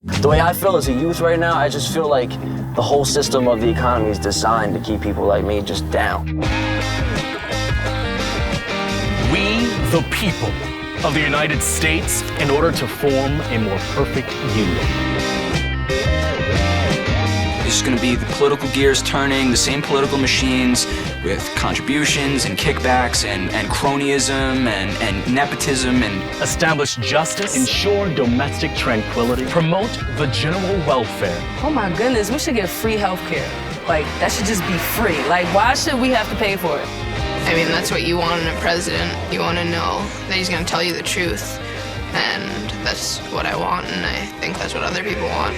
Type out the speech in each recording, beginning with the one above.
The way I feel as a youth right now, I just feel like the whole system of the economy is designed to keep people like me just down. We, the people of the United States, in order to form a more perfect union. It's going to be the political gears turning, the same political machines with contributions and kickbacks and cronyism and nepotism and... Establish justice, ensure domestic tranquility, promote the general welfare. Oh my goodness, we should get free healthcare. Like, that should just be free. Like, why should we have to pay for it? I mean, that's what you want in a president. You want to know that he's going to tell you the truth. And that's what I want, and I think that's what other people want.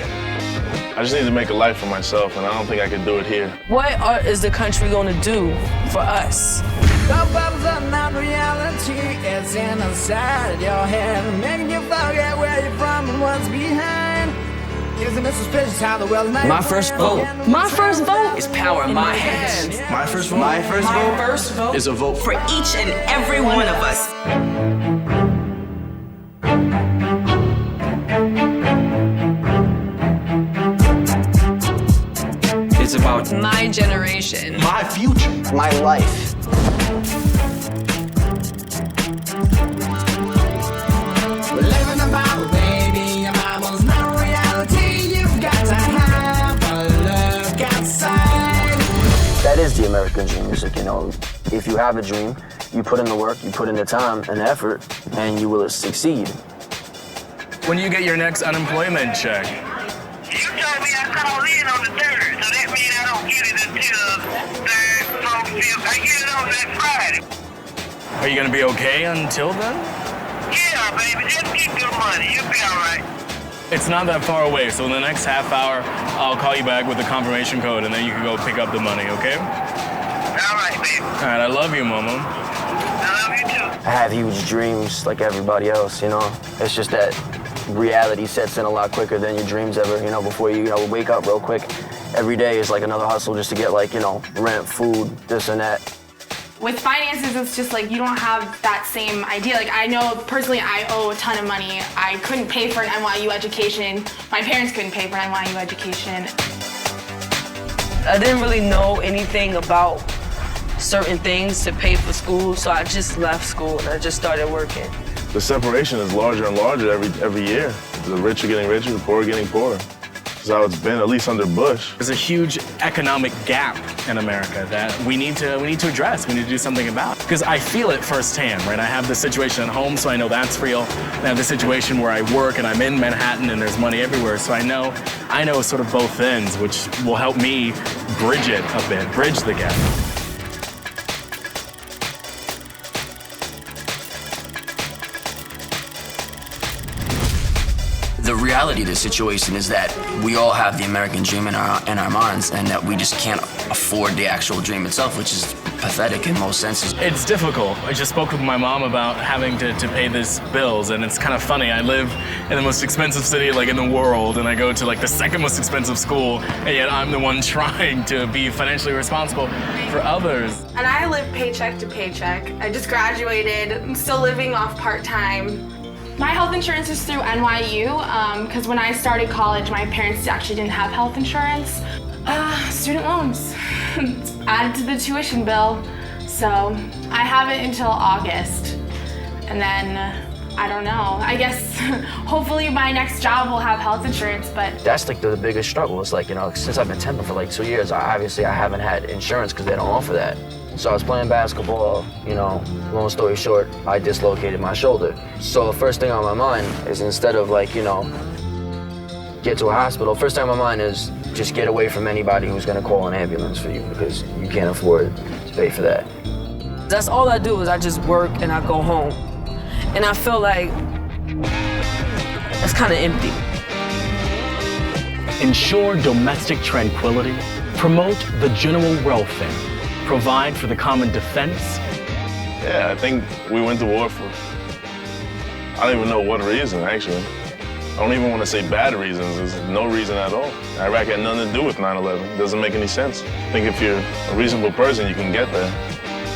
I just need to make a life for myself, and I don't think I can do it here. What is the country going to do for us? The bubbles are not reality, it's inside your head, making you forget where you're from and what's behind. Isn't it suspicious how the world is made? My first vote. My first vote Is power in my hands. My first vote? My first vote Is a vote for each and every one of us. It's about My generation. my future. my life. We're living the Bible, baby. Your Bible's not reality. You've got to have a look outside. That is the American dream music, you know. If you have a dream, you put in the work, you put in the time and the effort, and you will succeed. When you get your next unemployment check? You told me I called in on the 3rd, so that means I don't get it until 3rd, 4th, 5th. I get it on that Friday. Are you gonna be okay until then? Yeah, baby, just keep your money. You'll be all right. It's not that far away, so in the next half hour, I'll call you back with the confirmation code, and then you can go pick up the money, okay? All right, baby. All right, I love you, Mama. I love you too. I have huge dreams like everybody else, you know. It's just that reality sets in a lot quicker than your dreams ever, you know, before you wake up real quick. Every day is like another hustle just to get like, you know, rent, food, this and that. With finances, it's just like you don't have that same idea. Like I know personally I owe a ton of money. I couldn't pay for an NYU education. My parents couldn't pay for an NYU education. I didn't really know anything about certain things to pay for school, so I just left school and I just started working. The separation is larger and larger every year. The rich are getting richer, the poor are getting poorer. That's how it's been, at least under Bush. There's a huge economic gap in America that we need to address. We need to do something about. Because I feel it firsthand, right? I have the situation at home, so I know that's real. And I have the situation where I work and I'm in Manhattan and there's money everywhere, so I know sort of both ends, which will help me bridge it a bit, bridge the gap. the reality of the situation is that we all have the American dream in our minds, and that we just can't afford the actual dream itself, which is pathetic in most senses. It's difficult. I just spoke with my mom about having to pay these bills, and it's kind of funny. I live in the most expensive city like in the world, and I go to like the second most expensive school, and yet I'm the one trying to be financially responsible for others. And I live paycheck to paycheck. I just graduated. I'm still living off part-time. My health insurance is through NYU, because when I started college, my parents actually didn't have health insurance. Student loans. Added to the tuition bill. So I have it until August. And then, I don't know. I guess hopefully my next job will have health insurance, but... That's like the biggest struggle. It's like, you know, since I've been temping for like 2 years, I haven't had insurance because they don't offer that. So I was playing basketball, you know, long story short, I dislocated my shoulder. So the first thing on my mind is, instead of like, you know, get to a hospital, first thing on my mind is just get away from anybody who's gonna call an ambulance for you, because you can't afford to pay for that. That's all I do, is I just work and I go home. And I feel like it's kind of empty. Ensure domestic tranquility, promote the general welfare, provide for the common defense. Yeah, I think we went to war for, I don't even know what reason, actually. I don't even want to say bad reasons. There's no reason at all. Iraq had nothing to do with 9/11. It doesn't make any sense. I think if you're a reasonable person, you can get there.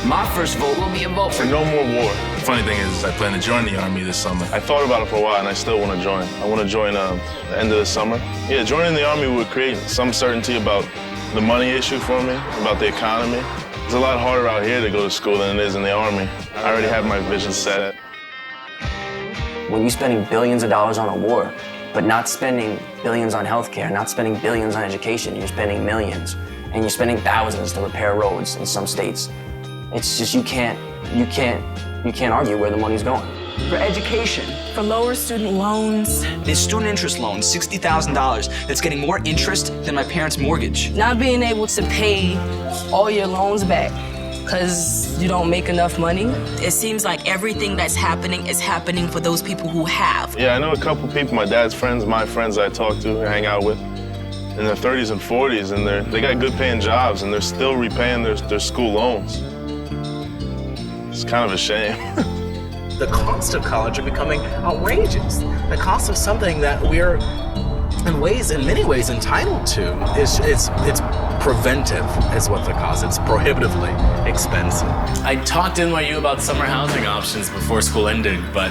My first vote will be a vote For no more war. funny thing is I plan to join the Army this summer. I thought about it for a while and I still want to join. I want to join the end of the summer. Yeah, joining the Army would create some certainty about the money issue for me, about the economy. It's a lot harder out here to go to school than it is in the Army. I already have my vision set. When you're spending billions of dollars on a war, but not spending billions on healthcare, not spending billions on education, you're spending millions, and you're spending thousands to repair roads in some states. It's just you can't argue where the money's going. For education, for lower student loans. This student interest loan, $60,000, that's getting more interest than my parents' mortgage. Not being able to pay all your loans back because you don't make enough money. It seems like everything that's happening is happening for those people who have. Yeah, I know a couple people, my dad's friends, my friends I talk to, I hang out with, in their 30s and 40s, and they got good paying jobs, and they're still repaying their school loans. It's kind of a shame. The costs of college are becoming outrageous. The cost of something that we're in many ways entitled to is it's preventive is what the cost. It's prohibitively expensive. I talked to NYU about summer housing options before school ended, but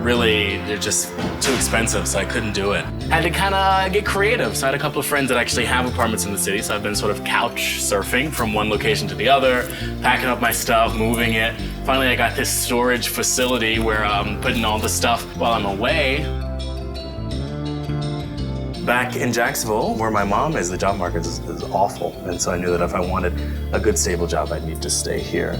really they're just too expensive, so I couldn't do it. I had to kind of get creative. So I had a couple of friends that actually have apartments in the city, so I've been sort of couch surfing from one location to the other, packing up my stuff, moving it. Finally, I got this storage facility where I'm putting all the stuff while I'm away. Back in Jacksonville, where my mom is, the job market is awful. And so I knew that if I wanted a good, stable job, I'd need to stay here.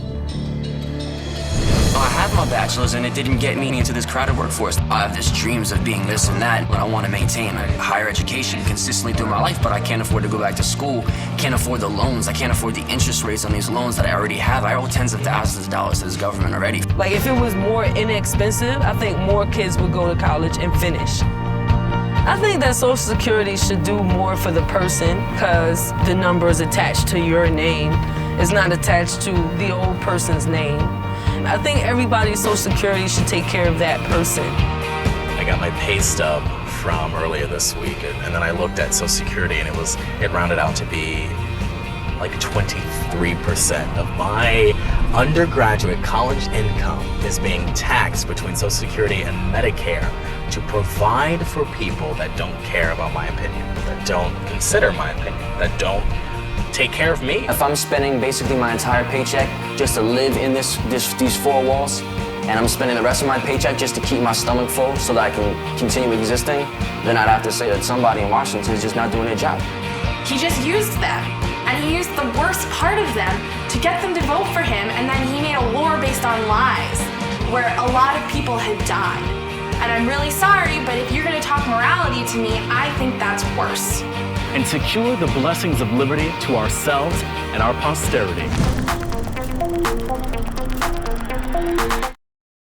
I have my bachelor's and it didn't get me into this crowded workforce. I have these dreams of being this and that, but I want to maintain a higher education consistently through my life, but I can't afford to go back to school, can't afford the loans, I can't afford the interest rates on these loans that I already have. I owe tens of thousands of dollars to this government already. Like if it was more inexpensive, I think more kids would go to college and finish. I think that Social Security should do more for the person because the number is attached to your name. It's not attached to the old person's name. I think everybody's Social Security should take care of that person. I got my pay stub from earlier this week, and then I looked at Social Security, and it rounded out to be like 23% of my undergraduate college income is being taxed between Social Security and Medicare to provide for people that don't care about my opinion, that don't consider my opinion, that don't take care of me. If I'm spending basically my entire paycheck just to live in these four walls, and I'm spending the rest of my paycheck just to keep my stomach full so that I can continue existing, then I'd have to say that somebody in Washington is just not doing their job. He just used them, and he used the worst part of them to get them to vote for him, and then he made a war based on lies, where a lot of people had died. And I'm really sorry, but if you're gonna talk morality to me, I think that's worse. And secure the blessings of liberty to ourselves and our posterity.